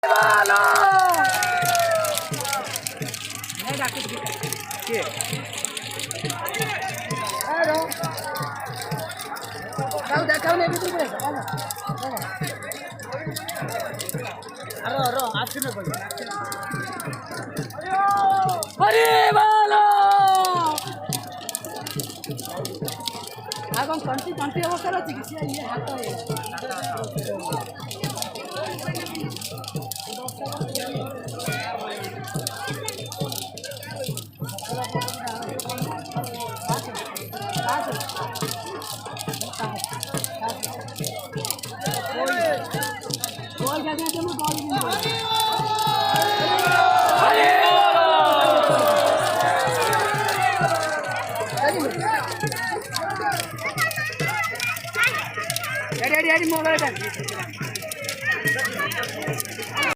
ভালো দেখাও না হরে ভালো এখন কন্টি অবস্থার আছে কিছু ইয়ে হাত मोबाइल